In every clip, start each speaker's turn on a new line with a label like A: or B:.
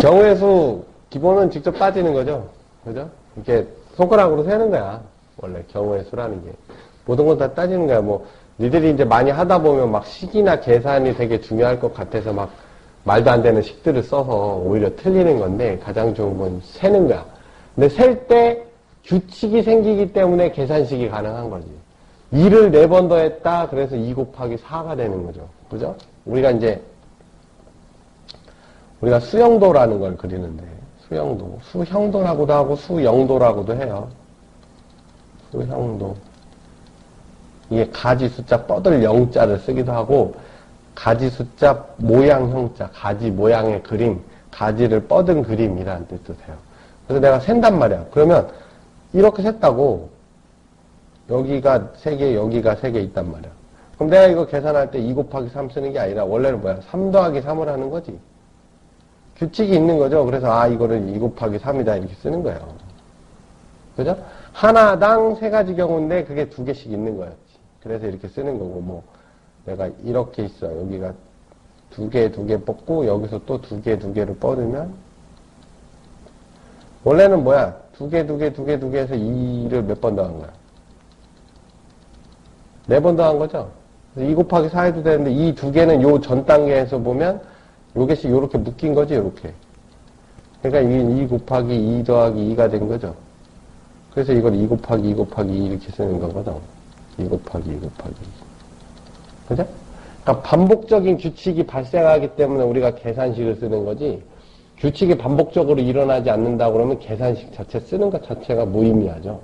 A: 경우의 수 기본은 직접 따지는 거죠. 그죠? 이렇게 손가락으로 세는 거야. 원래 경우의 수라는 게. 모든 건 다 따지는 거야. 뭐, 니들이 이제 많이 하다 보면 막 식이나 계산이 되게 중요할 것 같아서 막 말도 안 되는 식들을 써서 오히려 틀리는 건데 가장 좋은 건 세는 거야. 근데 셀 때 규칙이 생기기 때문에 계산식이 가능한 거지. 2를 4번 더했다. 그래서 2 곱하기 4가 되는 거죠. 그죠? 우리가 수영도라는 걸 그리는데, 수형도라고도 하고 수영도라고도 해요. 수형도. 이게 가지 숫자 뻗을 0자를 쓰기도 하고, 가지 숫자 모양 형자, 가지 모양의 그림, 가지를 뻗은 그림이라는 뜻도 돼요. 그래서 내가 센단 말이야. 그러면 이렇게 셌다고, 여기가 3개, 여기가 3개 있단 말이야. 그럼 내가 이거 계산할 때 2 곱하기 3 쓰는 게 아니라 원래는 뭐야? 3 더하기 3을 하는 거지. 규칙이 있는 거죠. 그래서 이거를 2 곱하기 3이다 이렇게 쓰는 거예요. 그죠? 하나당 3가지 경우인데 그게 2개씩 있는 거였지. 그래서 이렇게 쓰는 거고, 뭐 내가 이렇게 있어. 여기가 2개 뽑고 여기서 또 2개를 뻗으면 원래는 뭐야? 2개 해서 2를 몇 번 더한 거야? 4번 더한 거죠? 그래서 2 곱하기 4 해도 되는데 이 2개는 요 전 단계에서 보면 요게씩 요렇게 묶인 거지, 요렇게. 그러니까 이게 2 곱하기 2 더하기 2가 된 거죠. 그래서 이걸 2 곱하기 2 곱하기 2 이렇게 쓰는 거거든. 2 곱하기 2 곱하기 2. 그죠? 그러니까 반복적인 규칙이 발생하기 때문에 우리가 계산식을 쓰는 거지, 규칙이 반복적으로 일어나지 않는다고 그러면 계산식 자체 쓰는 것 자체가 무의미하죠.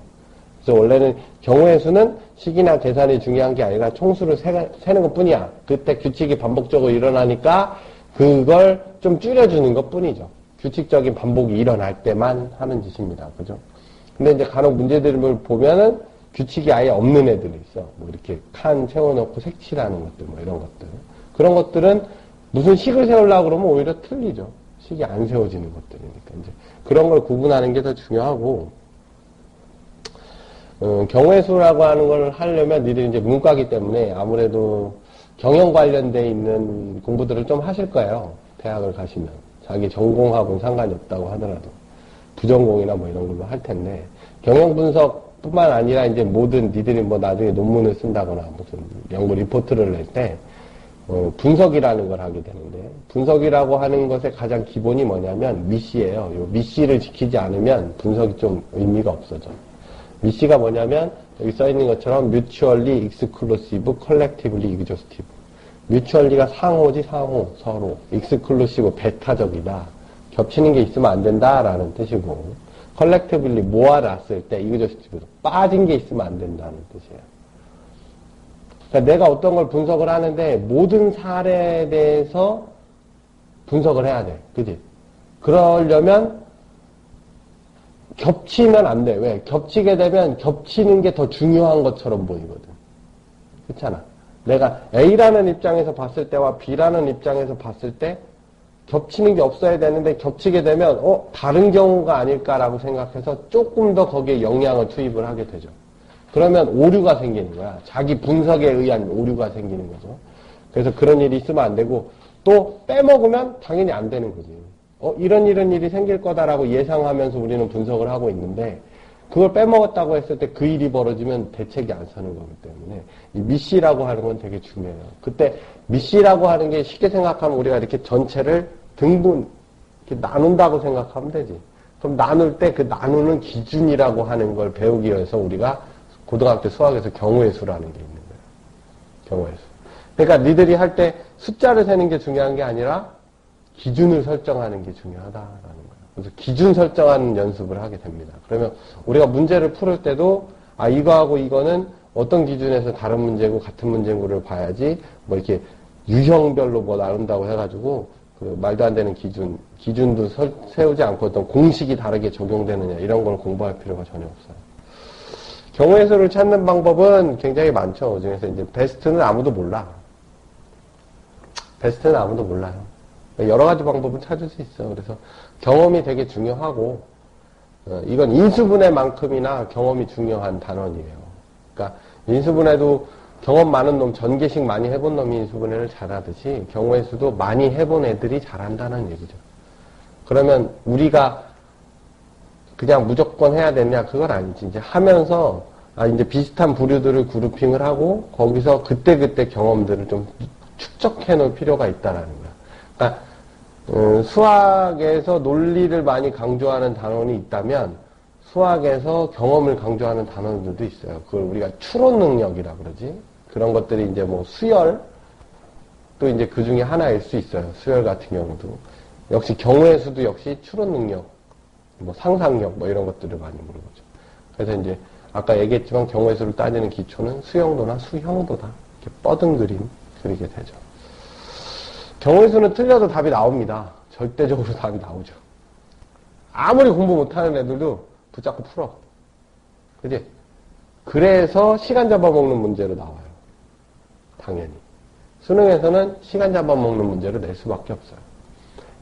A: 그래서 원래는 경우의 수는 식이나 계산이 중요한 게 아니라 총수를 세는 것 뿐이야. 그때 규칙이 반복적으로 일어나니까 그걸 좀 줄여주는 것 뿐이죠. 규칙적인 반복이 일어날 때만 하는 짓입니다. 그죠? 근데 이제 간혹 문제들을 보면은 규칙이 아예 없는 애들이 있어. 뭐 이렇게 칸 세워놓고 색칠하는 것들, 뭐 이런 것들. 그런 것들은 무슨 식을 세우려고 그러면 오히려 틀리죠. 식이 안 세워지는 것들이니까. 이제 그런 걸 구분하는 게 더 중요하고, 경우의 수라고 하는 걸 하려면 니들이 이제 문과기 때문에 아무래도 경영 관련돼 있는 공부들을 좀 하실 거예요. 대학을 가시면. 자기 전공하고는 상관이 없다고 하더라도. 부전공이나 뭐 이런 걸로 할 텐데. 경영 분석 뿐만 아니라 이제 모든 니들이 뭐 나중에 논문을 쓴다거나 무슨 연구 리포트를 낼 때, 분석이라는 걸 하게 되는데, 분석이라고 하는 것의 가장 기본이 뭐냐면 미시예요. 요 미시를 지키지 않으면 분석이 좀 의미가 없어져. 미시가 뭐냐면 여기 써있는 것처럼 mutually exclusive, collectively exhaustive. mutually가 상호지 상호, 서로. exclusive, 배타적이다. 겹치는 게 있으면 안 된다라는 뜻이고, collectively 모아놨을 때 exhaustive, 빠진 게 있으면 안 된다는 뜻이에요. 그러니까 내가 어떤 걸 분석을 하는데 모든 사례에 대해서 분석을 해야 돼. 그지? 그러려면 겹치면 안 돼. 왜? 겹치게 되면 겹치는 게 더 중요한 것처럼 보이거든. 그렇잖아. 내가 A라는 입장에서 봤을 때와 B라는 입장에서 봤을 때 겹치는 게 없어야 되는데 겹치게 되면 다른 경우가 아닐까라고 생각해서 조금 더 거기에 영향을 투입을 하게 되죠. 그러면 오류가 생기는 거야. 자기 분석에 의한 오류가 생기는 거죠. 그래서 그런 일이 있으면 안 되고, 또 빼먹으면 당연히 안 되는 거지. 이런 일이 생길 거다라고 예상하면서 우리는 분석을 하고 있는데, 그걸 빼먹었다고 했을 때 그 일이 벌어지면 대책이 안 서는 거기 때문에 이 미시라고 하는 건 되게 중요해요. 그때 미시라고 하는 게 쉽게 생각하면 우리가 이렇게 전체를 등분, 이렇게 나눈다고 생각하면 되지. 그럼 나눌 때 그 나누는 기준이라고 하는 걸 배우기 위해서 우리가 고등학교 수학에서 경우의 수라는 게 있는 거예요. 경우의 수. 그러니까 니들이 할 때 숫자를 세는 게 중요한 게 아니라 기준을 설정하는 게 중요하다라는 거예요. 그래서 기준 설정하는 연습을 하게 됩니다. 그러면 우리가 문제를 풀을 때도 이거하고 이거는 어떤 기준에서 다른 문제고 같은 문제고를 봐야지 뭐 이렇게 유형별로 뭐 나눈다고 해가지고 그 말도 안 되는 기준도 세우지 않고 어떤 공식이 다르게 적용되느냐 이런 걸 공부할 필요가 전혀 없어요. 경우의 수를 찾는 방법은 굉장히 많죠. 그중에서 이제 베스트는 아무도 몰라. 베스트는 아무도 몰라요. 여러 가지 방법을 찾을 수 있어. 그래서 경험이 되게 중요하고, 이건 인수분해만큼이나 경험이 중요한 단원이에요. 그러니까 인수분해도 경험 많은 놈, 전개식 많이 해본 놈이 인수분해를 잘하듯이 경우의 수도 많이 해본 애들이 잘한다는 얘기죠. 그러면 우리가 그냥 무조건 해야 되냐? 그건 아니지. 이제 하면서, 이제 비슷한 부류들을 그룹핑을 하고, 거기서 그때그때 경험들을 좀 축적해 놓을 필요가 있다라는 거야. 그러니까, 수학에서 논리를 많이 강조하는 단원이 있다면, 수학에서 경험을 강조하는 단원들도 있어요. 그걸 우리가 추론 능력이라 그러지. 그런 것들이 이제 뭐 수열, 또 이제 그 중에 하나일 수 있어요. 수열 같은 경우도. 역시 경우의 수도 역시 추론 능력, 뭐 상상력, 뭐 이런 것들을 많이 보는 거죠. 그래서 이제 아까 얘기했지만 경우의 수를 따지는 기초는 수용도나 수형도다. 이렇게 뻗은 그림 그리게 되죠. 경우의 수는 틀려도 답이 나옵니다. 절대적으로 답이 나오죠. 아무리 공부 못하는 애들도 붙잡고 풀어. 그지? 그래서 시간 잡아먹는 문제로 나와요. 당연히. 수능에서는 시간 잡아먹는 문제로 낼 수밖에 없어요.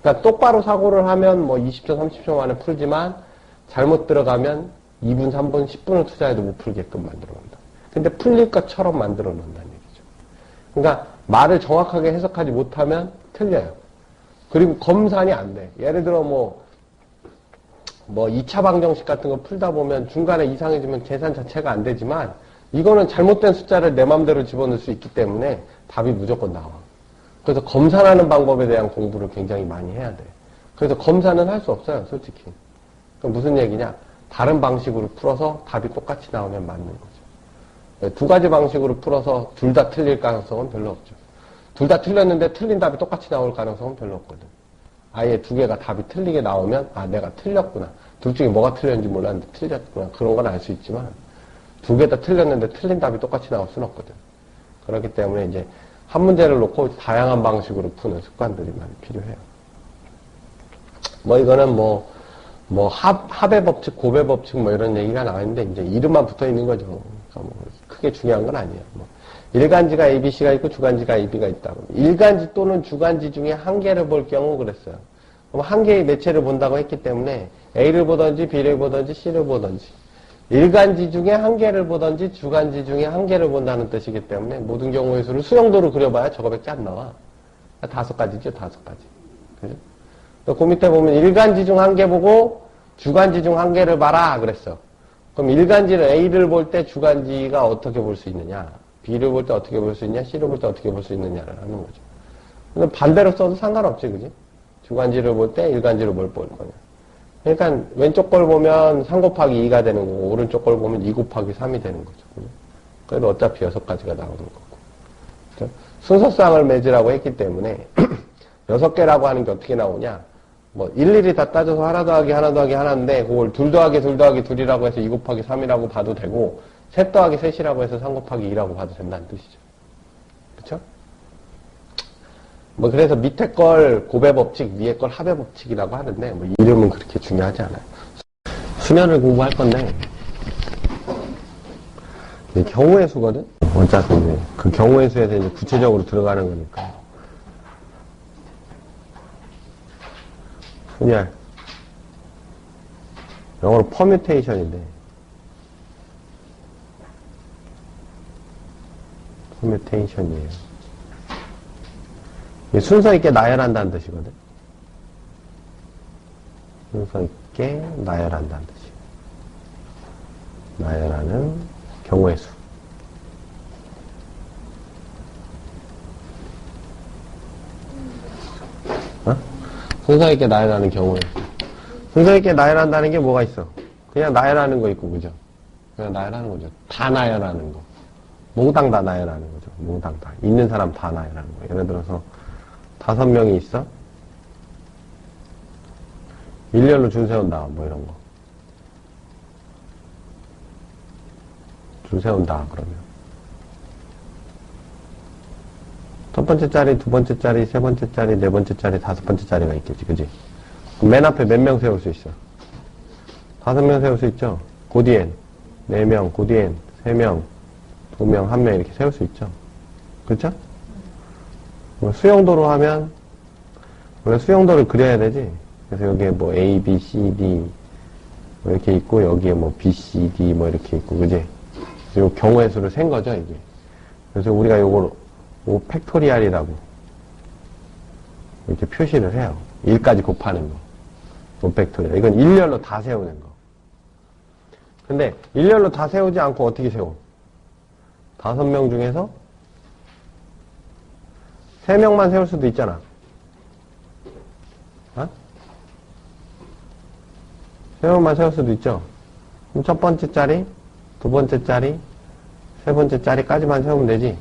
A: 그러니까 똑바로 사고를 하면 뭐 20초, 30초 만에 풀지만 잘못 들어가면 2분, 3분, 10분을 투자해도 못 풀게끔 만들어 놓는다. 근데 풀릴 것처럼 만들어 놓는다는 얘기죠. 그러니까 말을 정확하게 해석하지 못하면 틀려요. 그리고 검산이 안 돼. 예를 들어 뭐 2차 방정식 같은 거 풀다 보면 중간에 이상해지면 계산 자체가 안 되지만 이거는 잘못된 숫자를 내 맘대로 집어넣을 수 있기 때문에 답이 무조건 나와. 그래서 검산하는 방법에 대한 공부를 굉장히 많이 해야 돼. 그래서 검사는 할 수 없어요, 솔직히. 그럼 무슨 얘기냐? 다른 방식으로 풀어서 답이 똑같이 나오면 맞는 거죠. 두 가지 방식으로 풀어서 둘 다 틀릴 가능성은 별로 없죠. 둘 다 틀렸는데 틀린 답이 똑같이 나올 가능성은 별로 없거든. 아예 두 개가 답이 틀리게 나오면 내가 틀렸구나. 둘 중에 뭐가 틀렸는지 몰랐는데 틀렸구나. 그런 건 알 수 있지만 두 개 다 틀렸는데 틀린 답이 똑같이 나올 수는 없거든. 그렇기 때문에 이제 한 문제를 놓고 다양한 방식으로 푸는 습관들이 많이 필요해요. 이거는 합의 법칙, 곱의 법칙 이런 얘기가 나왔는데 이제 이름만 붙어 있는 거죠. 그러니까 크게 중요한 건 아니에요. 일간지가 ABC가 있고 주간지가 AB가 있다. 일간지 또는 주간지 중에 한 개를 볼 경우 그랬어요. 그럼 한 개의 매체를 본다고 했기 때문에 A를 보든지 B를 보든지 C를 보든지 일간지 중에 한 개를 보든지 주간지 중에 한 개를 본다는 뜻이기 때문에 모든 경우의 수를 수형도로 그려봐야 저거밖에 안 나와. 5가지죠, 5가지. 그죠? 그 밑에 보면 일간지 중 한 개 보고 주간지 중 한 개를 봐라 그랬어. 그럼 일간지는 A를 볼 때 주간지가 어떻게 볼 수 있느냐, B를 볼 때 어떻게 볼 수 있냐, C를 볼 때 어떻게 볼 수 있느냐를 하는 거죠. 근데 반대로 써도 상관없지, 그지? 주간지를 볼 때 일간지를 뭘 볼 거냐. 그러니까 왼쪽 걸 보면 3 곱하기 2가 되는 거고 오른쪽 걸 보면 2 곱하기 3이 되는 거죠. 그죠? 그래도 어차피 6가지가 나오는 거고. 그죠? 순서쌍을 맺으라고 했기 때문에 6개라고 하는 게 어떻게 나오냐. 일일이 다 따져서 하나 더하기 하나 더하기 하나인데 그걸 둘 더하기 둘 더하기 둘이라고 해서 2 곱하기 3이라고 봐도 되고 셋 더하기 셋이라고 해서 3 곱하기 2라고 봐도 된다는 뜻이죠. 그쵸? 그래서 밑에 걸 곱의 법칙, 위에 걸 합의 법칙이라고 하는데 이름은 그렇게 중요하지 않아요. 수면을 공부할 건데 경우의 수거든? 어차피 이제 그 경우의 수에서 이제 구체적으로 들어가는 거니까. 분열. 영어로 퍼뮤테이션인데. 퍼뮤테이션이에요. 순서 있게 나열한다는 뜻이거든. 순서 있게 나열한다는 뜻이에요. 나열하는 경우의 수. 순서 있게 나열하는 경우에 순서 있게 나열한다는 게 뭐가 있어? 그냥 나열하는 거 있고, 그죠? 그냥 나열하는 거죠. 다 나열하는 거. 몽땅 다 나열하는 거죠. 몽땅 다. 있는 사람 다 나열하는 거. 예를 들어서 5명이 있어? 일렬로 줄 세운다. 이런 거. 줄 세운다. 그러면 첫 번째 자리, 두 번째 자리, 세 번째 자리, 네 번째 자리, 5번째 자리가 있겠지, 그지? 맨 앞에 몇 명 세울 수 있어? 5명 세울 수 있죠? 그 뒤엔 4명, 그 뒤엔 3명, 2명, 1명 이렇게 세울 수 있죠? 그렇죠? 수용도로 하면 원래 수용도를 그려야 되지. 그래서 여기에 A, B, C, D 이렇게 있고 여기에 B, C, D 이렇게 있고, 그지? 요 경우의 수를 센 거죠, 이게. 그래서 우리가 요걸 팩토리알이라고 이렇게 표시를 해요. 1까지 곱하는 거. 5팩토리얼. 이건 일렬로 다 세우는 거. 근데 일렬로 다 세우지 않고 어떻게 세워? 5명 중에서 3명만 세울 수도 있잖아. 어? 3명만 세울 수도 있죠. 그럼 첫 번째 자리, 두 번째 자리, 세 번째 자리까지만 세우면 되지.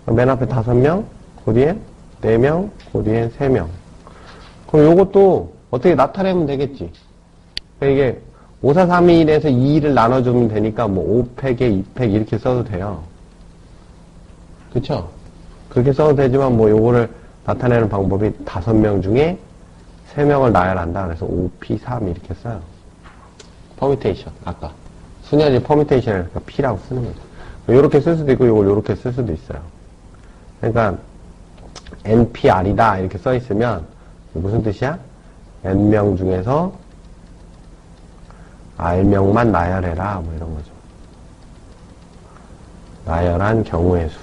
A: 맨 앞에 5명, 그 뒤에 4명, 그 뒤에 3명. 그럼 요것도 어떻게 나타내면 되겠지. 그러니까 이게 5, 4, 3, 2, 1에서 2를 나눠주면 되니까 뭐 5팩에 2팩 이렇게 써도 돼요. 그쵸? 그렇게 써도 되지만 뭐 요거를 나타내는 방법이 5명 중에 3명을 나열한다. 그래서 5P3 이렇게 써요. 퍼뮤테이션. 아까. 순열이 퍼뮤테이션이니까 P라고 쓰는 거죠. 요렇게 쓸 수도 있고 요걸 요렇게 쓸 수도 있어요. 그러니까 NPR이다 이렇게 써 있으면 무슨 뜻이야? N명 중에서 R명만 나열해라 뭐 이런 거죠. 나열한 경우의 수.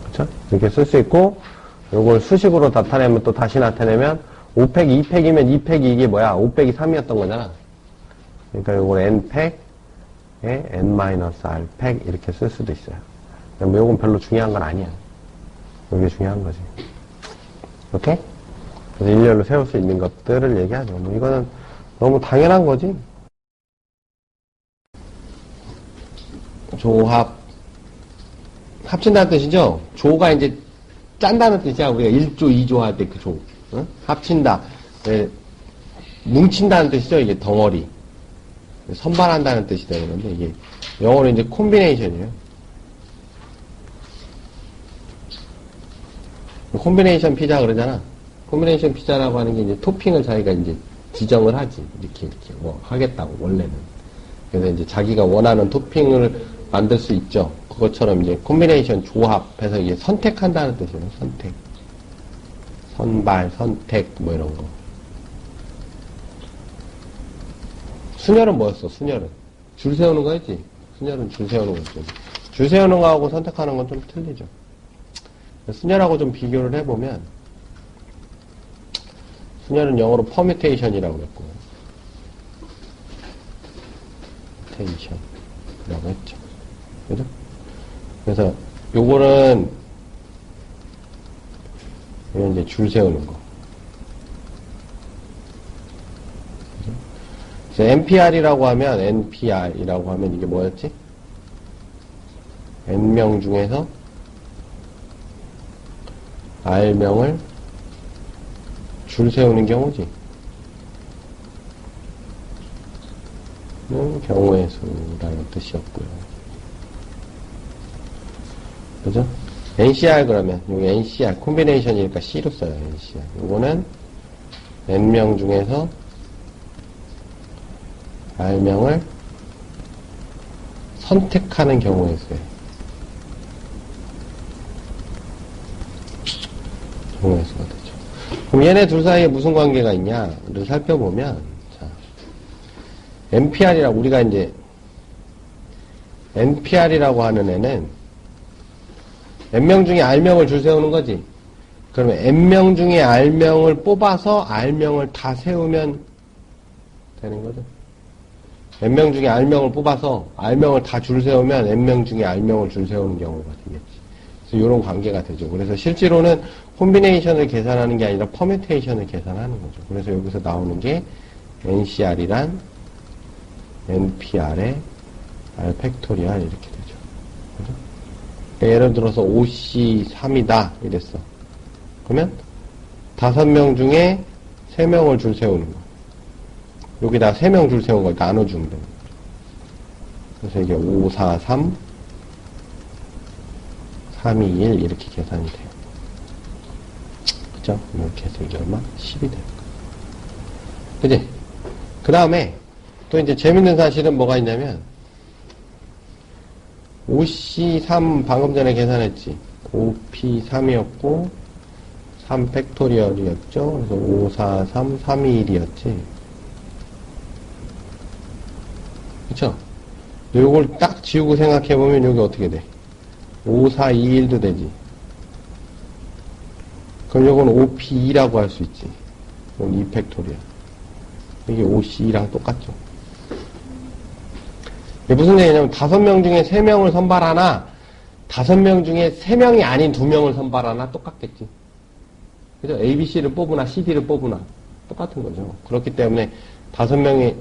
A: 그쵸? 이렇게 쓸 수 있고 요걸 수식으로 나타내면 또 다시 나타내면 5팩 2팩이면 2팩이 이게 뭐야? 5팩이 3이었던 거잖아. 그러니까 요걸 N팩에 N-R팩 이렇게 쓸 수도 있어요. 뭐 요건 별로 중요한 건 아니야. 이게 중요한 거지. 오케이? 그래서 일렬로 세울 수 있는 것들을 얘기하죠. 뭐 이거는 너무 당연한 거지. 조합. 합친다는 뜻이죠? 조가 이제 짠다는 뜻이야. 우리가 1조, 2조 할 때 그 조. 어? 합친다. 네. 뭉친다는 뜻이죠. 이게 덩어리. 선발한다는 뜻이 되는데, 이게 영어로 이제 콤비네이션이에요. 콤비네이션 피자 그러잖아. 콤비네이션 피자라고 하는 게 이제 토핑을 자기가 이제 지정을 하지. 이렇게 뭐 하겠다고, 원래는. 그래서 이제 자기가 원하는 토핑을 만들 수 있죠. 그것처럼 이제 콤비네이션 조합해서 이게 선택한다는 뜻이에요. 선택. 선발, 선택, 뭐 이런 거. 순열은 뭐였어, 순열은? 줄 세우는 거였지? 순열은 줄 세우는 거죠. 줄 세우는 거하고 선택하는 건 좀 틀리죠. 순열하고 좀 비교를 해보면, 순열은 영어로 퍼뮤테이션이라고 했고, 퍼뮤테이션이라고 했죠. 그죠? 그래서, 요거는, 이건 이제 줄 세우는 거. 그래서 NPR이라고 하면 이게 뭐였지? N명 중에서 R명을 줄 세우는 경우지. 경우의 수라는 뜻이었고요. 그죠? NCR 그러면 여기 NCR 콤비네이션이니까 C로 써요. NCR. 이거는 N명 중에서 R명을 선택하는 경우의 수예요. 경우의 수가 되죠. 그럼 얘네 둘 사이에 무슨 관계가 있냐를 살펴보면, 자, NPR이라고, 우리가 이제, NPR이라고 하는 애는, N명 중에 R명을 줄 세우는 거지. 그러면 N명 중에 R명을 뽑아서 R명을 다 세우면 되는 거죠. N명 중에 R명을 뽑아서 R명을 다 줄 세우면 N명 중에 R명을 줄 세우는 경우가 되겠지. 그래서 이런 관계가 되죠. 그래서 실제로는 콤비네이션을 계산하는 게 아니라 퍼뮤테이션을 계산하는 거죠. 그래서 여기서 나오는 게 NCR이란 NPR의 R 팩토리얼 이렇게 되죠. 그죠? 그러니까 예를 들어서 OC3이다 이랬어. 그러면 5명 중에 3명을 줄 세우는 거. 여기다 3명 줄 세운 걸 나눠주면 되는 거죠. 그래서 이게 5, 4, 3, 3, 2, 1 이렇게 계산이 돼요. 그죠? 이렇게 해서 이게 얼마? 10이 돼요. 그지? 그 다음에 또 이제 재밌는 사실은 뭐가 있냐면 OC3 방금 전에 계산했지. OP3이었고 3 팩토리얼이었죠. 그래서 5, 4, 3, 3, 2, 1이었지. 그쵸? 요걸 딱 지우고 생각해보면 여기 어떻게 돼? 5, 4, 2, 1도 되지. 그럼 요건 OP2라고 할 수 있지. 이건 2 팩토리얼. 이게 OC2랑 똑같죠. 이게 무슨 얘기냐면 5명 중에 3명을 선발하나 5명 중에 3명이 아닌 2명을 선발하나 똑같겠지. 그죠? ABC를 뽑으나 CD를 뽑으나 똑같은 거죠. 그렇기 때문에 5명이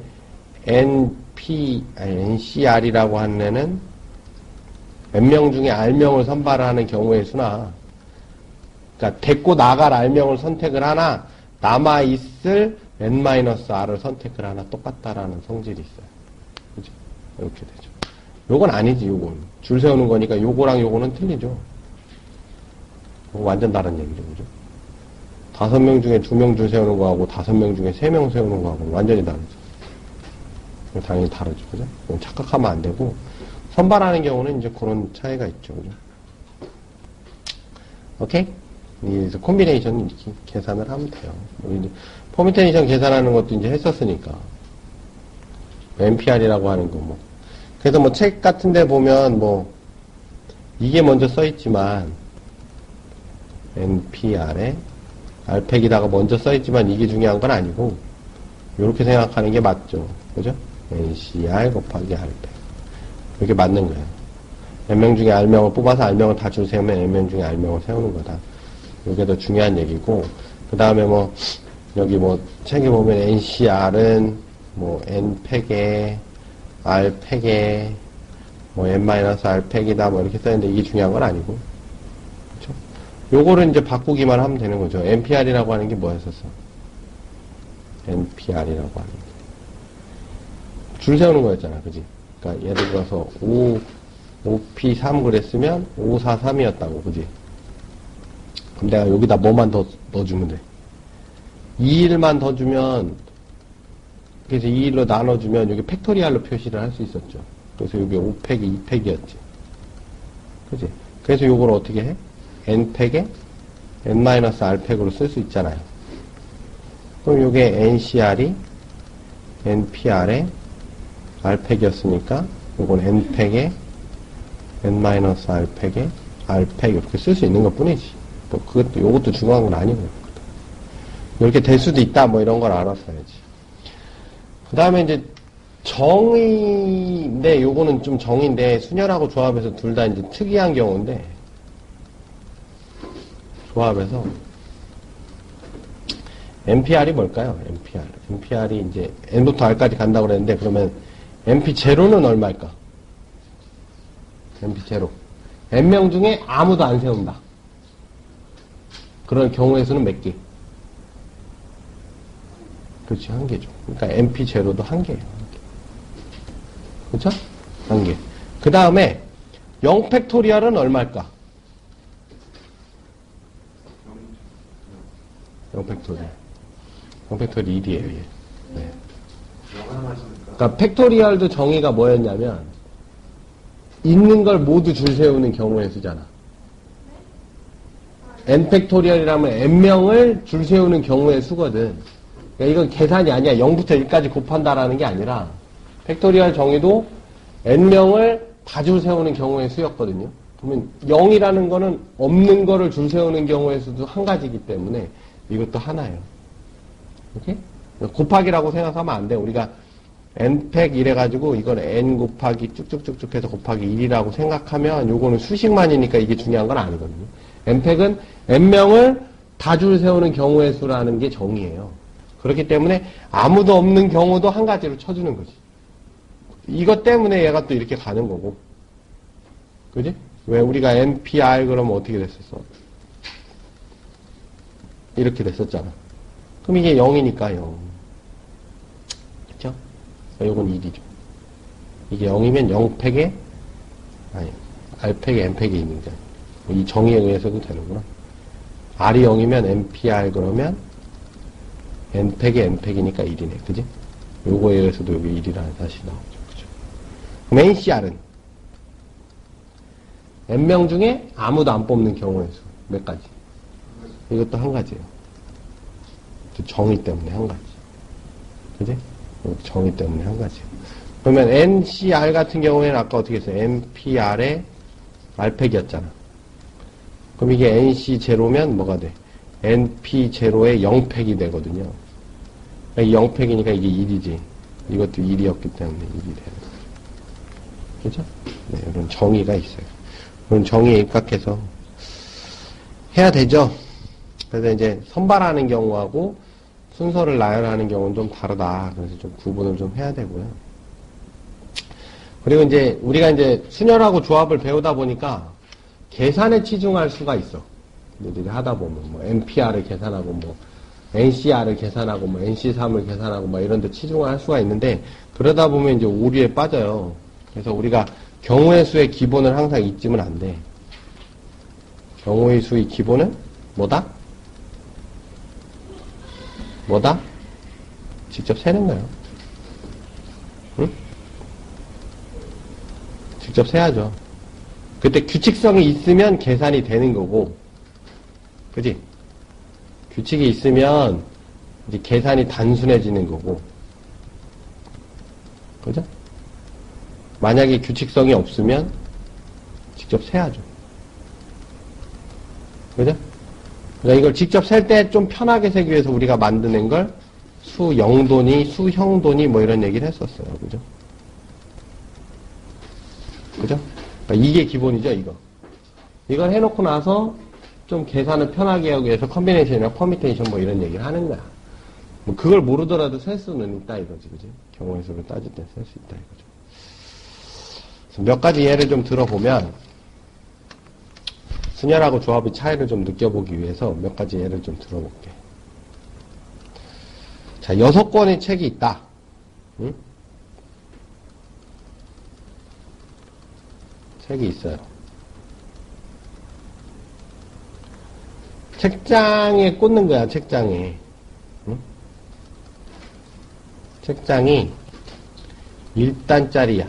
A: NCR이라고 하는 애는 몇 명 중에 R명을 선발하는 경우의 수나, 그러니까 데리고 나갈 R명을 선택을 하나 남아있을 N-R을 선택을 하나 똑같다라는 성질이 있어요. 그죠? 이렇게 되죠. 요건 아니지, 요건. 줄 세우는 거니까 요거랑 요거는 틀리죠. 완전 다른 얘기죠, 그죠? 5명 중에 2명 줄 세우는 거하고 5명 중에 3명 세우는 거하고 완전히 다르죠. 당연히 다르죠, 그죠? 착각하면 안 되고, 선발하는 경우는 이제 그런 차이가 있죠, 그죠? 오케이? 그래서 콤비네이션 이렇게 계산을 하면 돼요. 이제 퍼뮤테이션 계산하는 것도 이제 했었으니까. NPR이라고 하는 거 뭐. 그래서 뭐 책 같은 데 보면 뭐, 이게 먼저 써있지만, NPR에 R팩이다가 먼저 써있지만 이게 중요한 건 아니고, 이렇게 생각하는 게 맞죠. 그죠? NCR 곱하기 R팩. 이렇게 맞는 거예요. N명 중에 R명을 뽑아서 R명을 다 줄 세우면 N명 중에 R명을 세우는 거다. 이게 더 중요한 얘기고, 그 다음에 뭐, 여기 뭐, 책에 보면 NCR은 뭐, N팩에, R팩에, 뭐, N-R팩이다, 뭐, 이렇게 써있는데 이게 중요한 건 아니고. 그쵸? 요거를 이제 바꾸기만 하면 되는 거죠. NPR이라고 하는 게 뭐였었어? NPR이라고 하는 게. 줄 세우는 거였잖아, 그지? 그러니까 예를 들어서 5P3 그랬으면 543이었다고, 그지? 그럼 내가 여기다 뭐만 더 넣어주면 돼? 2일만 더 주면, 그래서 2일로 나눠주면 여기 팩토리얼로 표시를 할 수 있었죠. 그래서 여기 5팩이 2팩이었지. 그지? 그래서 요걸 어떻게 해? N팩에 N-R팩으로 쓸 수 있잖아요. 그럼 요게 NCR이 NPR에 R팩이었으니까 요건 N팩에 N-R팩에 R팩 이렇게 쓸 수 있는 것 뿐이지. 뭐 그것도 요것도 중요한 건 아니고. 이렇게 될 수도 있다 뭐 이런 걸 알았어야지. 그 다음에 이제 정의인데 요거는 좀 정의인데 순열하고 조합해서 둘 다 이제 특이한 경우인데 조합해서 NPR이 뭘까요? NPR이 이제 N부터 R까지 간다고 그랬는데 그러면 NP0는 얼마일까? NP0 N명 중에 아무도 안 세운다. 그런 경우의 수는 몇 개? 그렇지, 1개죠. 그러니까 NP0도 1개예요. 그렇죠? 1개. 그 다음에 0팩토리얼은 얼마일까? 0팩토리얼. 0팩토리얼 1이에요, 얘. 네. 그러니까 팩토리얼도 정의가 뭐였냐면 있는 걸 모두 줄 세우는 경우의 수잖아. n팩토리얼이라면 n명을 줄 세우는 경우의 수거든. 그러니까 이건 계산이 아니야. 0부터 1까지 곱한다라는 게 아니라 팩토리얼 정의도 n명을 다 줄 세우는 경우의 수였거든요. 그러면 0이라는 거는 없는 거를 줄 세우는 경우의 수도 한 가지이기 때문에 이것도 하나예요. 이렇게? 곱하기라고 생각하면 안 돼. 우리가 n팩 이래가지고 이걸 n 곱하기 쭉쭉쭉쭉 해서 곱하기 1이라고 생각하면 요거는 수식만이니까 이게 중요한 건 아니거든요. n팩은 n명을 다 줄 세우는 경우의 수라는 게 정의예요. 그렇기 때문에 아무도 없는 경우도 한 가지로 쳐주는 거지. 이것 때문에 얘가 또 이렇게 가는 거고. 그지? 왜 우리가 NPR 그러면 어떻게 됐었어? 이렇게 됐었잖아. 그럼 이게 0이니까 0. 그쵸? 요건 1이죠. 이게 0이면 0팩에, 아니, R팩에 N팩이 있는 게 아니고. 이 정의에 의해서도 되는구나. R이 0이면 NPR 그러면 N팩에 N팩이니까 1이네. 그지? 요거에 의해서도 여기 1이라는 사실이 나오죠. 그죠? 그럼 NCR은 N명 중에 아무도 안 뽑는 경우의 수. 몇 가지? 이것도 한 가지예요. 정의 때문에 한 가지. 그지? 정의 때문에 한 가지예요. 그러면 NCR 같은 경우에는 아까 어떻게 했어요? NPR의 R팩이었잖아. 그럼 이게 NC0면 뭐가 돼? np0에 0팩이 되거든요. 이 0팩이니까 이게 1이지. 이것도 1이었기 때문에 1이 되는 거죠. 그죠? 네, 이런 정의가 있어요. 그런 정의에 입각해서 해야 되죠. 그래서 이제 선발하는 경우하고 순서를 나열하는 경우는 좀 다르다. 그래서 좀 구분을 좀 해야 되고요. 그리고 이제 우리가 이제 순열하고 조합을 배우다 보니까 계산에 치중할 수가 있어. 우리가 하다 보면 뭐 NPR을 계산하고 뭐 NCR을 계산하고 뭐 NC3을 계산하고 뭐 이런 데 치중을 할 수가 있는데 그러다 보면 이제 오류에 빠져요. 그래서 우리가 경우의 수의 기본을 항상 잊으면 안 돼. 경우의 수의 기본은 뭐다? 뭐다? 직접 세는 거예요. 응? 직접 세야죠. 그때 규칙성이 있으면 계산이 되는 거고, 그지? 규칙이 있으면 이제 계산이 단순해지는 거고, 그죠? 만약에 규칙성이 없으면 직접 세야죠. 그죠? 그러니까 이걸 직접 셀 때 좀 편하게 세기 위해서 우리가 만드는 걸 수영도니 수형도니 뭐 이런 얘기를 했었어요. 그죠? 그죠? 그러니까 이게 기본이죠, 이거. 이걸 해놓고 나서 좀 계산을 편하게 하기 위해서 컨비네이션이나 퍼미테이션 뭐 이런 얘기를 하는 거야. 뭐 그걸 모르더라도 셀 수는 있다 이거지, 그지? 경우의 수를 따질 때 셀 수 있다 이거죠. 그래서 몇 가지 예를 좀 들어보면 순열하고 조합의 차이를 좀 느껴보기 위해서 몇 가지 예를 좀 들어볼게. 자, 6권의 책이 있다. 응? 책이 있어요. 책장에 꽂는 거야, 책장에. 응? 책장이 1단짜리야.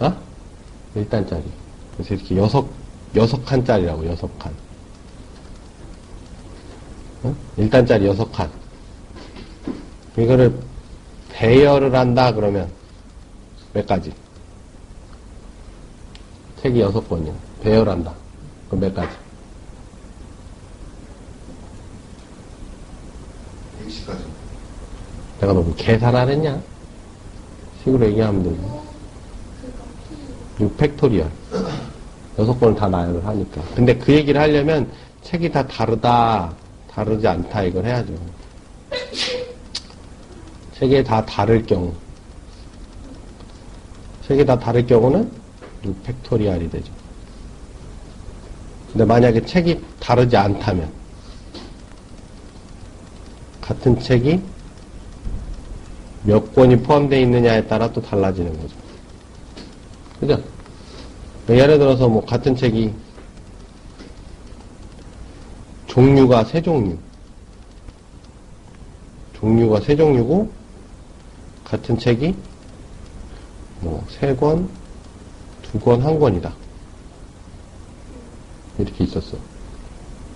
A: 어? 1단짜리. 그래서 이렇게 6칸짜리라고, 6칸. 응? 1단짜리 6칸. 이거를 배열을 한다, 그러면 몇 가지? 책이 6권이야. 배열한다. 그럼 몇 가지?
B: 100시까지.
A: 내가 너무 계산하랬냐? 식으로 얘기하면 되지. 6팩토리얼. 6권을 다 나열을 하니까. 근데 그 얘기를 하려면 책이 다 다르다, 다르지 않다, 이걸 해야죠. 책이 다 다를 경우. 책이 다 다를 경우는 6팩토리얼이 되죠. 근데 만약에 책이 다르지 않다면, 같은 책이 몇 권이 포함되어 있느냐에 따라 또 달라지는 거죠. 그죠? 예를 들어서 뭐 같은 책이 종류가 세 종류가 세 종류고 같은 책이 뭐 3권, 2권, 1권이다. 이렇게 있었어.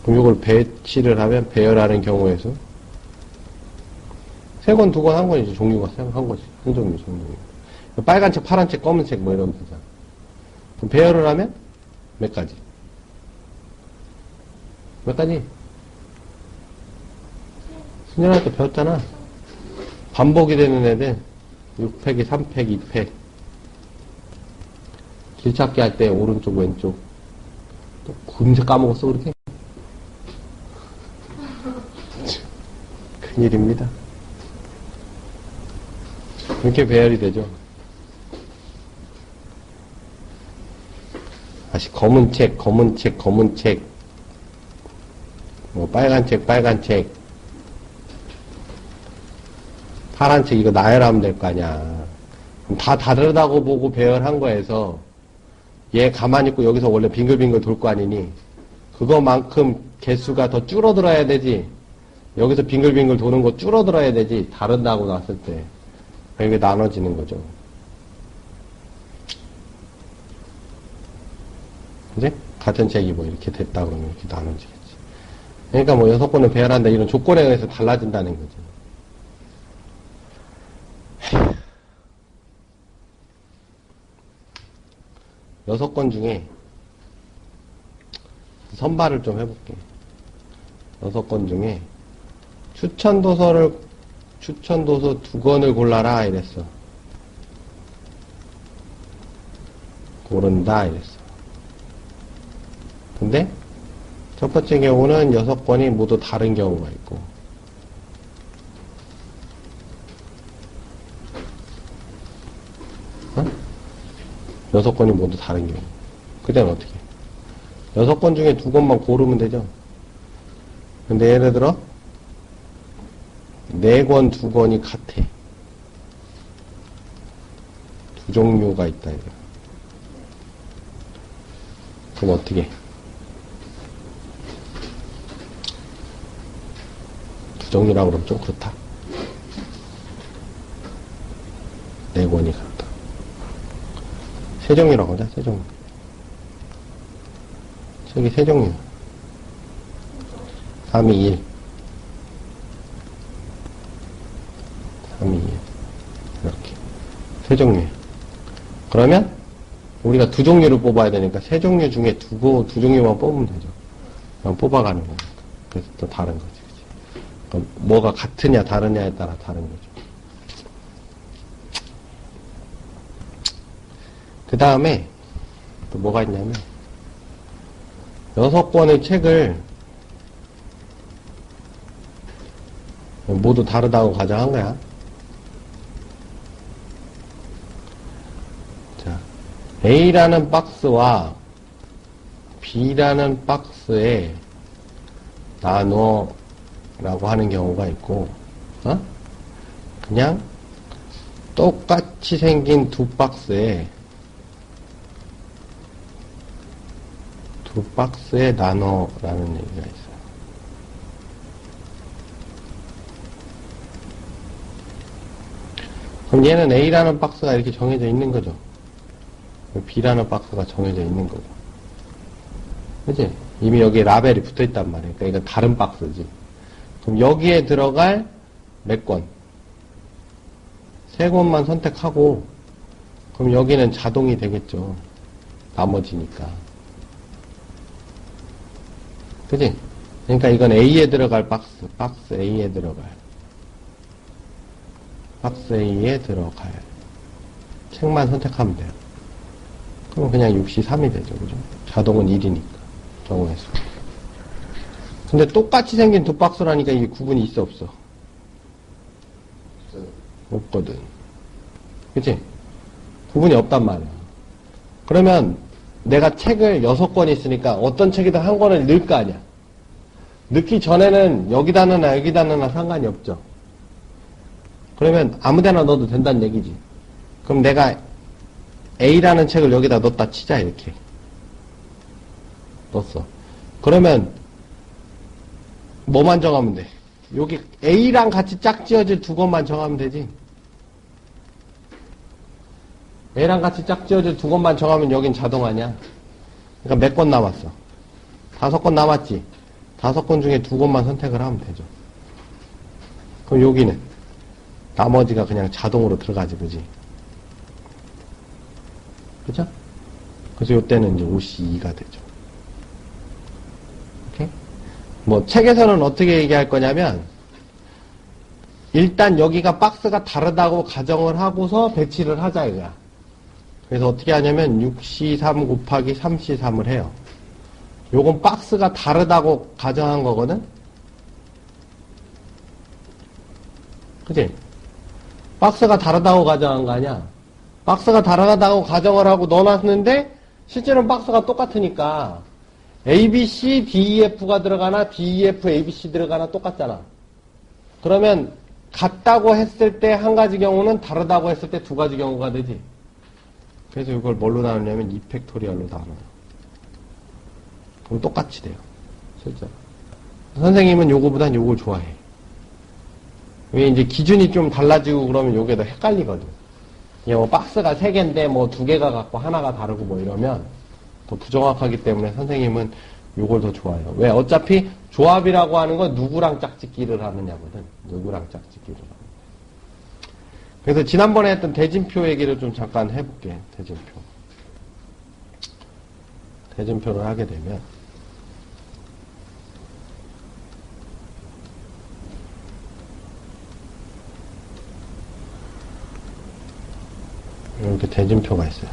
A: 그럼 이걸 배치를 하면 배열하는 경우에서 3권, 2권, 1권이지. 종류가 1권이지. 한 종류. 빨간 책, 파란 책, 검은 책 뭐 이러면 되잖아. 그럼 배열을 하면 몇 가지? 몇 가지? 수년할 때 배웠잖아. 반복이 되는 애들 6팩이 3팩, 2팩. 길찾기 할 때 오른쪽, 왼쪽. 또 금세 까먹었어 그렇게? 큰일입니다. 그렇게 배열이 되죠. 다시 검은 책, 뭐 빨간 책, 파란 책 이거 나열하면 될 거 아니야. 다 다르다고 보고 배열한 거에서 얘 가만히 있고 여기서 원래 빙글빙글 돌 거 아니니 그거만큼 개수가 더 줄어들어야 되지. 여기서 빙글빙글 도는 거 줄어들어야 되지. 다른다고 놨을 때 이게 나눠지는 거죠. 그지? 같은 책이 뭐 이렇게 됐다 그러면 이렇게 나눠지겠지. 그러니까 뭐 6권을 배열한다 이런 조건에 의해서 달라진다는 거죠. 6권 중에 선발을 좀 해볼게. 6권 중에 추천도서 2권을 골라라 이랬어. 고른다 이랬어. 근데 첫 번째 경우는 6권이 모두 다른 경우가 있고, 어? 6권이 모두 다른 경우. 그때는 어떻게 해? 6권 중에 2권만 고르면 되죠. 근데 예를 들어 4권, 2권이 같아. 두 종류가 있다 이거. 그럼 어떻게 해? 두 종류라고 그러면 좀 그렇다. 4권이 같다. 세 종류라고 하자. 세 종류. 저기 세 종류. 3, 2, 1. 3, 2, 1. 이렇게. 세 종류예요. 그러면 우리가 두 종류를 뽑아야 되니까 세 종류 중에 두 종류만 뽑으면 되죠. 그럼 뽑아가는 거니까. 그래서 또 다른 거지. 그치? 그럼 뭐가 같으냐 다르냐에 따라 다른 거죠. 그 다음에 또 뭐가 있냐면 6권의 책을 모두 다르다고 가정한 거야. 자, A라는 박스와 B라는 박스에 나눠라고 하는 경우가 있고, 그냥 똑같이 생긴 두 박스에 나눠라는 얘기가 있어요. 그럼 얘는 A라는 박스가 이렇게 정해져 있는 거죠. B라는 박스가 정해져 있는 거고. 그치? 이미 여기에 라벨이 붙어 있단 말이에요. 그러니까 이건 다른 박스지. 그럼 여기에 들어갈 몇 권? 3권만 선택하고, 그럼 여기는 자동이 되겠죠. 나머지니까. 그치? 그러니까 이건 A에 들어갈 박스 A에 들어갈. 박스 A에 들어갈. 책만 선택하면 돼요. 그럼 그냥 6시 3이 되죠. 그죠? 자동은 1이니까. 경우의 수. 근데 똑같이 생긴 두 박스라니까 이게 구분이 있어, 없어? 없거든. 그치? 구분이 없단 말이야. 그러면 내가 책을 6권 있으니까 어떤 책이든 한 권을 넣을 거 아니야. 넣기 전에는 여기다 넣나 여기다 넣나 상관이 없죠. 그러면 아무데나 넣어도 된다는 얘기지. 그럼 내가 A라는 책을 여기다 넣었다 치자 이렇게. 넣었어. 그러면 뭐만 정하면 돼? 여기 A랑 같이 짝지어질 두 권만 정하면 되지. A랑 같이 짝지어질 두 권만 정하면 여긴 자동 아니야. 그러니까 몇 권 남았어? 5권 남았지. 5권 중에 2권만 선택을 하면 되죠. 그럼 여기는 나머지가 그냥 자동으로 들어가지, 그지? 그죠? 그래서 이때는 이제 52가 되죠. 오케이? 뭐 책에서는 어떻게 얘기할 거냐면 일단 여기가 박스가 다르다고 가정을 하고서 배치를 하자 이거야. 그래서 어떻게 하냐면 6C3 곱하기 3C3을 해요. 요건 박스가 다르다고 가정한 거거든? 그치? 박스가 다르다고 가정한 거 아니야? 박스가 다르다고 가정을 하고 넣어놨는데 실제로는 박스가 똑같으니까 ABC, DEF가 들어가나 DEF, ABC 들어가나 똑같잖아. 그러면 같다고 했을 때 한 가지 경우는 다르다고 했을 때 두 가지 경우가 되지. 그래서 이걸 뭘로 나누냐면 2팩토리얼로 나눠요. 그럼 똑같이 돼요. 실제로. 선생님은 요거보단 요걸 좋아해. 왜 이제 기준이 좀 달라지고 그러면 요게 더 헷갈리거든. 이게 뭐 박스가 3개인데 뭐 2개가 같고 하나가 다르고 뭐 이러면 더 부정확하기 때문에 선생님은 요걸 더 좋아해요. 왜? 어차피 조합이라고 하는 건 누구랑 짝짓기를 하느냐거든. 누구랑 짝짓기를 하는. 그래서 지난번에 했던 대진표 얘기를 좀 잠깐 해볼게. 대진표. 대진표를 하게 되면 이렇게 대진표가 있어요.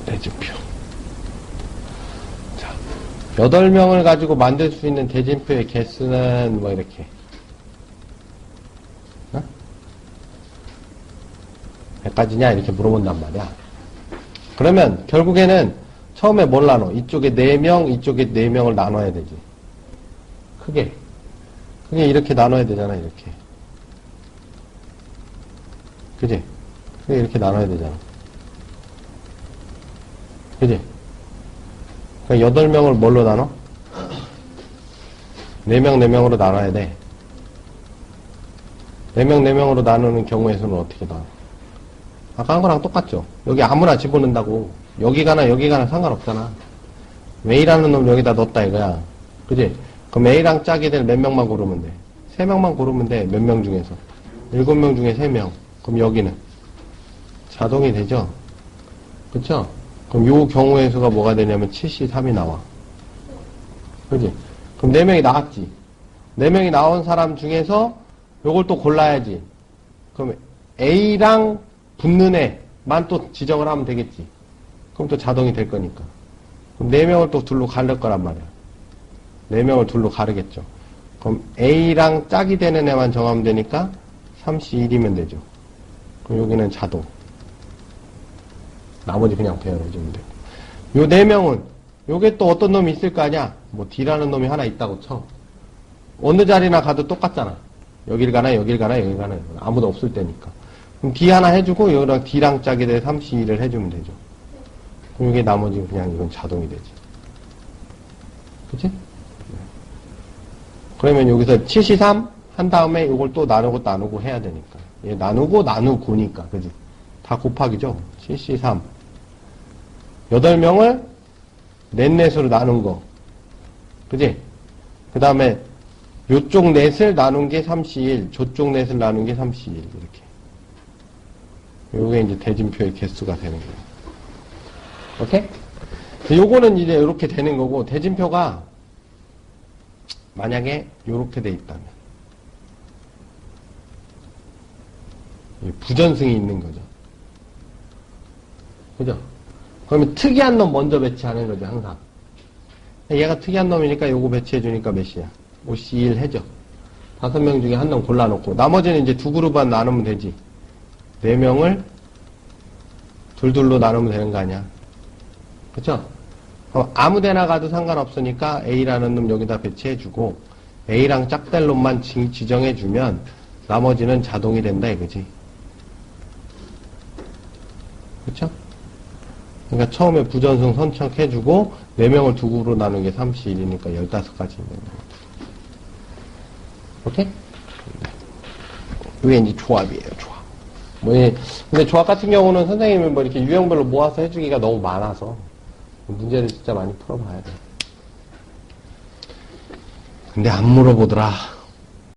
A: 대진표. 자, 8명을 가지고 만들 수 있는 대진표의 개수는 뭐 이렇게. 어? 몇 가지냐? 이렇게 물어본단 말이야. 그러면 결국에는 처음에 뭘 나눠? 이쪽에 4명, 이쪽에 4명을 나눠야 되지. 크게 이렇게 나눠야 되잖아, 이렇게. 그지? 크게 이렇게 나눠야 되잖아. 그지? 그러니까 8명을 뭘로 나눠? 4명, 4명으로 나눠야 돼. 4명, 4명으로 나누는 경우의 수는 어떻게 나눠? 아까 한 거랑 똑같죠? 여기 아무나 집어넣는다고. 여기 가나 여기 가나 상관없잖아. A라는 놈 여기다 넣었다 이거야. 그지? 그럼 A랑 짝이 될 몇 명만 고르면 돼? 3명만 고르면 돼. 몇 명 중에서. 7명 중에 3명. 그럼 여기는 자동이 되죠? 그쵸? 그럼 요 경우의 수가 뭐가 되냐면 73이 나와. 그지? 그럼 4명이 나왔지? 4명이 나온 사람 중에서 요걸 또 골라야지. 그럼 A랑 붙는 애만 또 지정을 하면 되겠지. 그럼 또 자동이 될 거니까. 그럼 4명을 또 둘로 가를 거란 말이야. 4명을 둘로 가르겠죠. 그럼 A랑 짝이 되는 애만 정하면 되니까 31이면 되죠. 그럼 여기는 자동. 나머지 그냥 배열해주면 되고. 요 4명은, 요게 또 어떤 놈이 있을 거 아니야? 뭐 D라는 놈이 하나 있다고 쳐. 어느 자리나 가도 똑같잖아. 여길 가나, 여길 가나, 여길 가나. 아무도 없을 때니까. 그럼 D 하나 해주고, 여기랑 D랑 짝이 돼 32를 해주면 되죠. 그럼 이게 나머지 그냥 이건 자동이 되지. 그치? 그러면 여기서 73 한 다음에 이걸 또 나누고 해야 되니까. 얘 나누고니까. 그지? 다 곱하기죠? 73. 8명을 넷넷으로 나눈 거. 그지? 그 다음에 요쪽 넷을 나눈 게 31, 저쪽 넷을 나눈 게 31. 이렇게. 요게 이제 대진표의 개수가 되는 거예요. 오케이? 요거는 이제 이렇게 되는 거고, 대진표가 만약에 요렇게 돼 있다면 부전승이 있는 거죠. 그죠? 그러면 특이한 놈 먼저 배치하는 거죠, 항상. 얘가 특이한 놈이니까 요거 배치해주니까 몇이야? 51 해줘. 5명 중에 한 놈 골라놓고, 나머지는 이제 두 그룹만 나누면 되지. 4명을 둘둘로 나누면 되는 거 아니야? 그쵸? 아무 데나 가도 상관없으니까 A라는 놈 여기다 배치해주고, A랑 짝될 놈만 지정해주면, 나머지는 자동이 된다, 이거지. 그쵸? 그러니까 처음에 부전승 선착해주고 4명을 두 그룹으로 나누는 게 31이니까 15가지 있는 거예요. 오케이? 이게 이제 조합이에요, 조합. 근데 조합 같은 경우는 선생님이 뭐 이렇게 유형별로 모아서 해주기가 너무 많아서 문제를 진짜 많이 풀어봐야 돼. 근데 안 물어보더라.